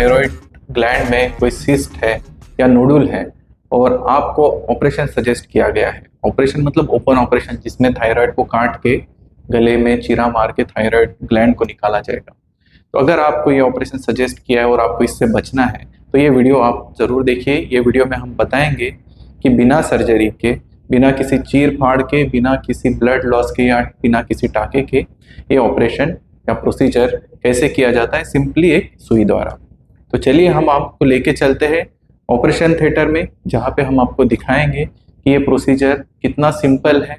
Thyroid gland में कोई cyst है या नोडुल है और आपको ऑपरेशन सजेस्ट किया गया है, ऑपरेशन मतलब ओपन ऑपरेशन जिसमें थायराइड को काट के गले में चीरा मार के थायराइड ग्लैंड को निकाला जाएगा। तो अगर आपको ये ऑपरेशन सजेस्ट किया है और आपको इससे बचना है तो ये वीडियो आप ज़रूर देखिए। ये वीडियो में हम बताएंगे कि बिना सर्जरी के, बिना किसी चीर फाड़ के, बिना किसी ब्लड लॉस के या बिना किसी टाँके के ये ऑपरेशन या प्रोसीजर कैसे किया जाता है सिंपली एक सुई द्वारा। तो चलिए हम आपको लेके चलते हैं ऑपरेशन थिएटर में, जहाँ पे हम आपको दिखाएंगे कि ये प्रोसीजर कितना सिंपल है,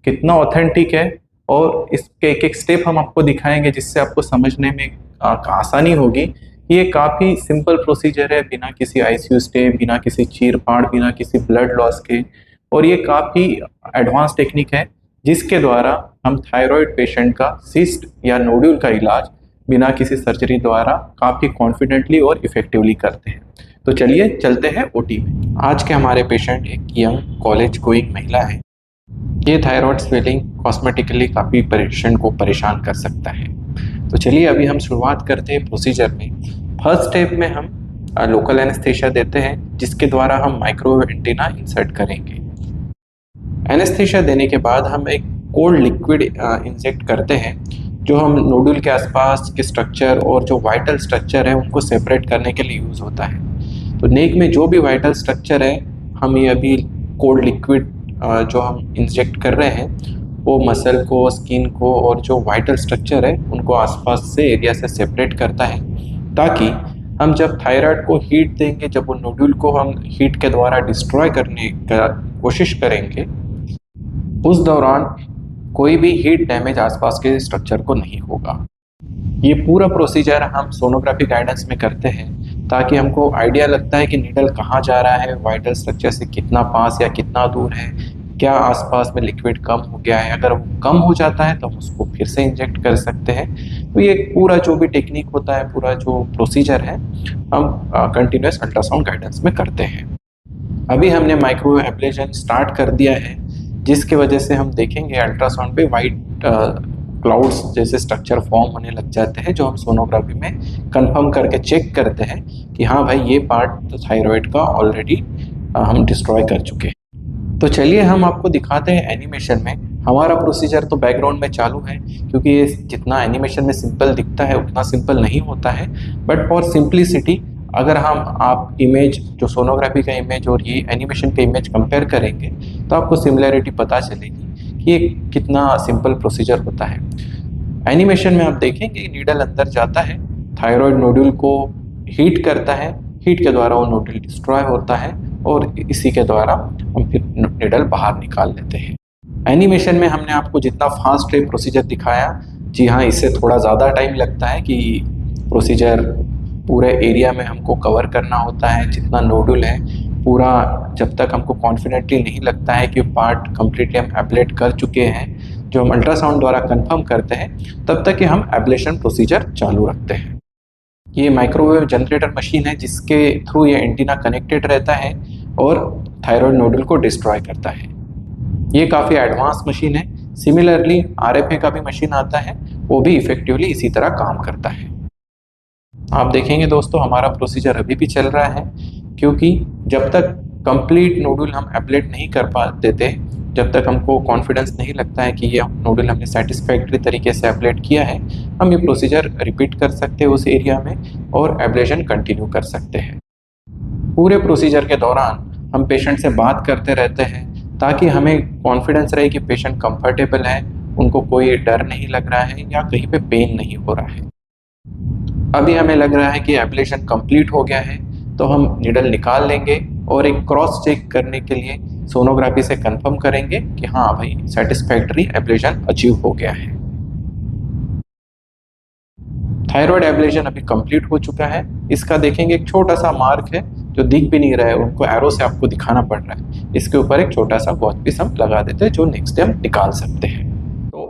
कितना ऑथेंटिक है और इसके एक एक स्टेप हम आपको दिखाएंगे जिससे आपको समझने में आसानी होगी कि ये काफ़ी सिंपल प्रोसीजर है, बिना किसी आईसीयू स्टे, बिना किसी चीर फाड़, बिना किसी ब्लड लॉस के। और ये काफ़ी एडवांस टेक्निक है जिसके द्वारा हम थायराइड पेशेंट का सिस्ट या नोड्यूल का इलाज बिना किसी सर्जरी द्वारा काफ़ी कॉन्फिडेंटली और इफेक्टिवली करते हैं। तो चलिए चलते हैं ओटी में। आज के हमारे पेशेंट एक यंग कॉलेज गोइंग महिला है। ये थायराइड स्वेलिंग कॉस्मेटिकली काफ़ी पेशेंट को परेशान कर सकता है। तो चलिए अभी हम शुरुआत करते हैं प्रोसीजर में। फर्स्ट स्टेप में हम लोकल एनेस्थीसिया देते हैं जिसके द्वारा हम माइक्रोवेव एंटीना इंसर्ट करेंगे। एनेस्थीसिया देने के बाद हम एक कोल्ड लिक्विड इंजेक्ट करते हैं जो हम नोडुल के आसपास के स्ट्रक्चर और जो वाइटल स्ट्रक्चर है उनको सेपरेट करने के लिए यूज़ होता है। तो नेक में जो भी वाइटल स्ट्रक्चर है हम ये अभी कोल्ड लिक्विड जो हम इंजेक्ट कर रहे हैं वो मसल को, स्किन को और जो वाइटल स्ट्रक्चर है उनको आसपास से एरिया से सेपरेट करता है, ताकि हम जब थायराइड को हीट देंगे, जब वो नोडुल को हम हीट के द्वारा डिस्ट्रॉय करने का कोशिश करेंगे, उस दौरान कोई भी हीट डैमेज आसपास के स्ट्रक्चर को नहीं होगा। ये पूरा प्रोसीजर हम सोनोग्राफी गाइडेंस में करते हैं ताकि हमको आइडिया लगता है कि नीडल कहाँ जा रहा है, वाइटल स्ट्रक्चर से कितना पास या कितना दूर है, क्या आसपास में लिक्विड कम हो गया है। अगर वो कम हो जाता है तो हम उसको फिर से इंजेक्ट कर सकते हैं। तो ये पूरा जो भी टेक्निक होता है, पूरा जो प्रोसीजर है हम कंटिन्यूस अल्ट्रासाउंड गाइडेंस में करते हैं। अभी हमने माइक्रोवेव एब्लेशन स्टार्ट कर दिया है जिसके वजह से हम देखेंगे अल्ट्रासाउंड पे वाइट क्लाउड्स जैसे स्ट्रक्चर फॉर्म होने लग जाते हैं, जो हम सोनोग्राफी में कंफर्म करके चेक करते हैं कि हाँ भाई ये पार्ट थायराइड का ऑलरेडी हम डिस्ट्रॉय कर चुके हैं। तो चलिए हम आपको दिखाते हैं एनिमेशन में। हमारा प्रोसीजर तो बैकग्राउंड में चालू है क्योंकि ये जितना एनिमेशन में सिंपल दिखता है उतना सिंपल नहीं होता है, बट फॉर सिंप्लिसिटी अगर हम आप इमेज जो सोनोग्राफी का इमेज और ये एनिमेशन का इमेज कंपेयर करेंगे तो आपको सिमिलैरिटी पता चलेगी कि ये कितना सिंपल प्रोसीजर होता है। एनिमेशन में आप देखेंगे नीडल अंदर जाता है, थायराइड नोड्यूल को हीट करता है, हीट के द्वारा वो नोड्यूल डिस्ट्रॉय होता है और इसी के द्वारा हम फिर नीडल बाहर निकाल लेते हैं। एनिमेशन में हमने आपको जितना फास्ट ये प्रोसीजर दिखाया, जी हाँ, इससे थोड़ा ज़्यादा टाइम लगता है कि प्रोसीजर पूरे एरिया में हमको कवर करना होता है। जितना नोडुल है पूरा, जब तक हमको कॉन्फिडेंटली नहीं लगता है कि पार्ट कम्प्लीटली हम एब्लेट कर चुके हैं, जो हम अल्ट्रासाउंड द्वारा कंफर्म करते हैं, तब तक कि हम एब्लेशन प्रोसीजर चालू रखते हैं। ये माइक्रोवेव जनरेटर मशीन है जिसके थ्रू ये एंटीना कनेक्टेड रहता है और थायराइड नोडुल को डिस्ट्रॉय करता है। ये काफ़ी एडवांस मशीन है। सिमिलरली RFA का भी मशीन आता है, वो भी इफेक्टिवली इसी तरह काम करता है। आप देखेंगे दोस्तों हमारा प्रोसीजर अभी भी चल रहा है क्योंकि जब तक कंप्लीट नोडुल हम एब्लेट नहीं कर पाते थे, जब तक हमको कॉन्फिडेंस नहीं लगता है कि ये नोडुल हमने सेटिस्फैक्टरी तरीके से एब्लेट किया है, हम ये प्रोसीजर रिपीट कर सकते हैं उस एरिया में और एब्लेशन कंटिन्यू कर सकते हैं। पूरे प्रोसीजर के दौरान हम पेशेंट से बात करते रहते हैं ताकि हमें कॉन्फिडेंस रहे कि पेशेंट कंफर्टेबल है, उनको कोई डर नहीं लग रहा है या कहीं पे पेन नहीं हो रहा है। अभी हमें लग रहा है कि एब्लेशन कंप्लीट हो गया है तो हम नीडल निकाल लेंगे और एक क्रॉस चेक करने के लिए सोनोग्राफी से कंफर्म करेंगे कि हाँ भाई सेटिस्फैक्टरी एब्लेशन अचीव हो गया है। थायराइड एब्लेशन अभी कंप्लीट हो चुका है। इसका देखेंगे एक छोटा सा मार्क है जो दिख भी नहीं रहा है, उनको एरो से आपको दिखाना पड़ रहा है। इसके ऊपर एक छोटा सा वॉच पीस हम लगा देते हैं जो नेक्स्ट डे हम निकाल सकते हैं। तो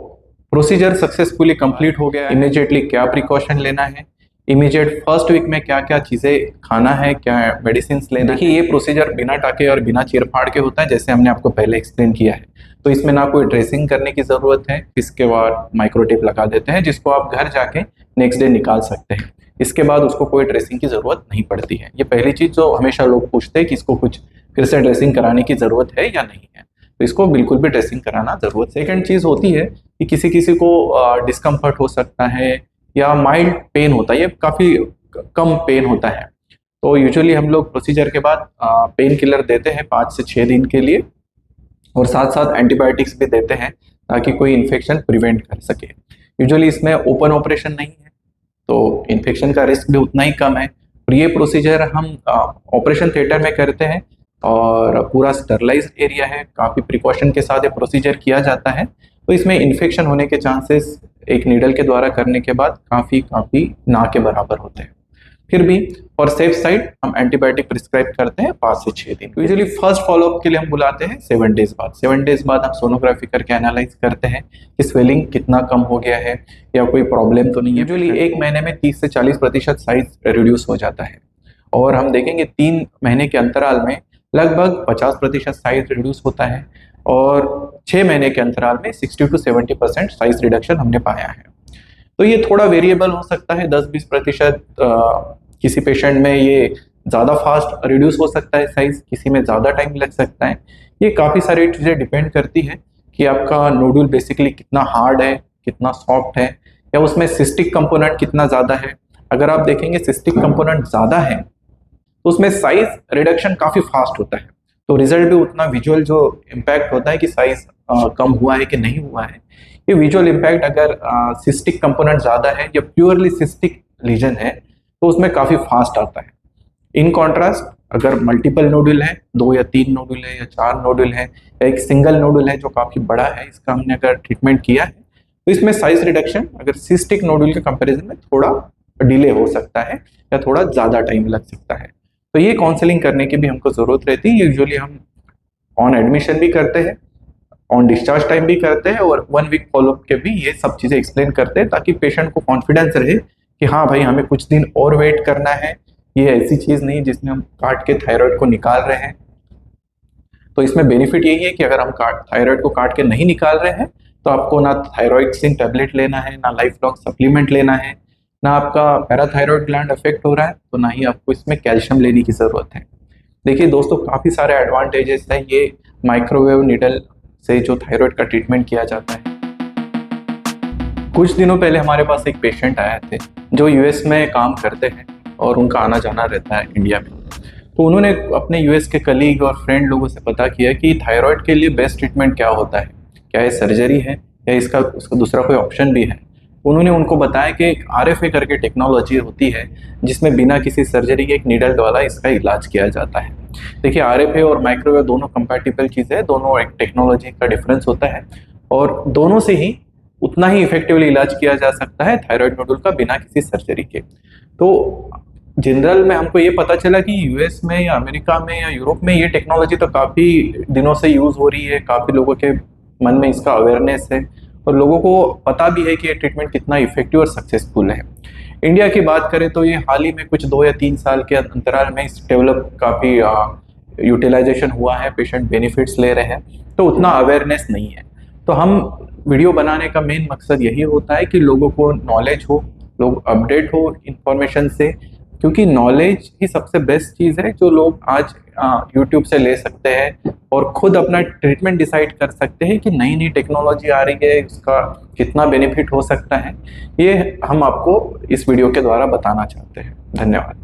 प्रोसीजर सक्सेसफुली कंप्लीट हो गया है। इमीडिएटली क्या प्रिकॉशन लेना है, इमीडिएट फर्स्ट वीक में क्या क्या चीज़ें खाना है, क्या मेडिसिन लेना है। देखिए ये प्रोसीजर बिना टाके और बिना चीरफाड़ के होता है, जैसे हमने आपको पहले एक्सप्लेन किया है। तो इसमें ना कोई ड्रेसिंग करने की ज़रूरत है, इसके बाद माइक्रोटेप लगा देते हैं जिसको आप घर जाके नेक्स्ट डे निकाल सकते हैं। इसके बाद उसको कोई ड्रेसिंग की ज़रूरत नहीं पड़ती है। ये पहली चीज़ जो हमेशा लोग पूछते हैं कि इसको कुछ फिर से ड्रेसिंग कराने की ज़रूरत है या नहीं है, तो इसको बिल्कुल भी ड्रेसिंग कराना ज़रूरत। सेकंड चीज़ होती है कि किसी किसी को डिस्कम्फर्ट हो सकता है या माइल्ड पेन होता है, ये काफ़ी कम पेन होता है, तो यूजुअली हम लोग प्रोसीजर के बाद पेन किलर देते हैं 5 से 6 दिन के लिए, और साथ साथ एंटीबायोटिक्स भी देते हैं ताकि कोई इन्फेक्शन प्रिवेंट कर सके। यूजुअली इसमें ओपन ऑपरेशन नहीं है, तो इन्फेक्शन का रिस्क भी उतना ही कम है। और ये प्रोसीजर हम ऑपरेशन थिएटर में करते हैं और पूरा स्टरलाइज्ड एरिया है, काफ़ी प्रिकॉशन के साथ ये प्रोसीजर किया जाता है, तो इसमें इन्फेक्शन होने के चांसेस एक नीडल के द्वारा करने के बाद काफ़ी ना के बराबर होते हैं। फिर भी और सेफ साइड हम एंटीबायोटिक प्रिस्क्राइब करते हैं 5 से 6 दिन। यूजुअली फर्स्ट फॉलोअप के लिए हम बुलाते हैं 7 डेज बाद। 7 डेज बाद हम सोनोग्राफी करके एनालाइज करते हैं कि स्वेलिंग कितना कम हो गया है या कोई प्रॉब्लम तो नहीं है। यूजुअली 1 महीने में 30 से 40% साइज रिड्यूस हो जाता है, और हम देखेंगे 3 महीने के अंतराल में लगभग 50% साइज रिड्यूस होता है, और 6 महीने के अंतराल में 60 to 70% साइज रिडक्शन हमने पाया है। तो ये थोड़ा वेरिएबल हो सकता है, 10-20% किसी पेशेंट में ये ज़्यादा फास्ट रिड्यूस हो सकता है साइज, किसी में ज़्यादा टाइम लग सकता है। ये काफ़ी सारी चीज़ें डिपेंड करती है कि आपका नोडुल बेसिकली कितना हार्ड है, कितना सॉफ्ट है, या उसमें सिस्टिक कंपोनेंट कितना ज़्यादा है। अगर आप देखेंगे सिस्टिक कंपोनेंट ज़्यादा है तो उसमें साइज रिडक्शन काफ़ी फास्ट होता है, तो रिजल्ट भी उतना विजुअल जो इम्पैक्ट होता है कि साइज कम हुआ है कि नहीं हुआ है, ये विजुअल इम्पैक्ट अगर सिस्टिक कंपोनेंट ज़्यादा है या प्योरली सिस्टिक लीजन है तो उसमें काफ़ी फास्ट आता है। इन कॉन्ट्रास्ट अगर मल्टीपल नोडुल है, 2 या 3 नोडुल है या 4 नोडुल है, या एक सिंगल नोडुल है जो काफ़ी बड़ा है, इसका हमने अगर ट्रीटमेंट किया है तो इसमें साइज रिडक्शन अगर सिस्टिक नोडुल के कंपैरिजन में थोड़ा डिले हो सकता है या थोड़ा ज़्यादा टाइम लग सकता है। तो ये काउंसलिंग करने की भी हमको ज़रूरत रहती है। यूजुअली हम ऑन एडमिशन भी करते हैं, ऑन डिस्चार्ज टाइम भी करते हैं, और 1 वीक फॉलोअप के भी ये सब चीज़ें एक्सप्लेन करते हैं ताकि पेशेंट को कॉन्फिडेंस रहे कि हाँ भाई हमें कुछ दिन और वेट करना है, ये ऐसी चीज़ नहीं जिसमें हम काट के थायराइड को निकाल रहे हैं। तो इसमें बेनिफिट यही है कि अगर हम थायराइड को काट के नहीं निकाल रहे हैं तो आपको ना थायराइक्सिन टैबलेट लेना है, ना लाइफ लॉन्ग सप्लीमेंट लेना है, ना आपका पैराथायरॉयड ग्लैंड अफेक्ट हो रहा है, तो ना ही आपको इसमें कैल्शियम लेने की ज़रूरत है। देखिए दोस्तों, काफ़ी सारे एडवांटेजेस हैं ये माइक्रोवेव नीडल से जो थायराइड का ट्रीटमेंट किया जाता है। कुछ दिनों पहले हमारे पास एक पेशेंट आए थे जो यूएस में काम करते हैं और उनका आना जाना रहता है इंडिया में। तो उन्होंने अपने यूएस के कलीग और फ्रेंड लोगों से पता किया कि थायराइड के लिए बेस्ट ट्रीटमेंट क्या होता है, क्या ये सर्जरी है या इसका दूसरा कोई ऑप्शन भी है। उन्होंने उनको बताया कि एक RFA करके टेक्नोलॉजी होती है जिसमें बिना किसी सर्जरी के एक नीडल द्वारा इसका इलाज किया जाता है। देखिए RFA और माइक्रोवेव दोनों कंपैटिबल चीज़ है, दोनों एक टेक्नोलॉजी का डिफरेंस होता है, और दोनों से ही उतना ही इफेक्टिवली इलाज किया जा सकता है थायराइड नोडुल का बिना किसी सर्जरी के। तो जनरल में हमको ये पता चला कि यूएस में या अमेरिका में या यूरोप में ये टेक्नोलॉजी तो काफ़ी दिनों से यूज़ हो रही है, काफ़ी लोगों के मन में इसका अवेयरनेस है और लोगों को पता भी है कि ये ट्रीटमेंट कितना इफेक्टिव और सक्सेसफुल है। इंडिया की बात करें तो ये हाल ही में कुछ 2 या 3 साल के अंतराल में इस डेवलप काफ़ी यूटिलाइजेशन हुआ है, पेशेंट बेनिफिट्स ले रहे हैं, तो उतना अवेयरनेस नहीं है। तो हम वीडियो बनाने का मेन मकसद यही होता है कि लोगों को नॉलेज हो, लोग अपडेट हो इंफॉर्मेशन से, क्योंकि नॉलेज ही सबसे बेस्ट चीज़ है जो लोग आज यूट्यूब से ले सकते हैं और खुद अपना ट्रीटमेंट डिसाइड कर सकते हैं कि नई नई टेक्नोलॉजी आ रही है, उसका कितना बेनिफिट हो सकता है। ये हम आपको इस वीडियो के द्वारा बताना चाहते हैं। धन्यवाद।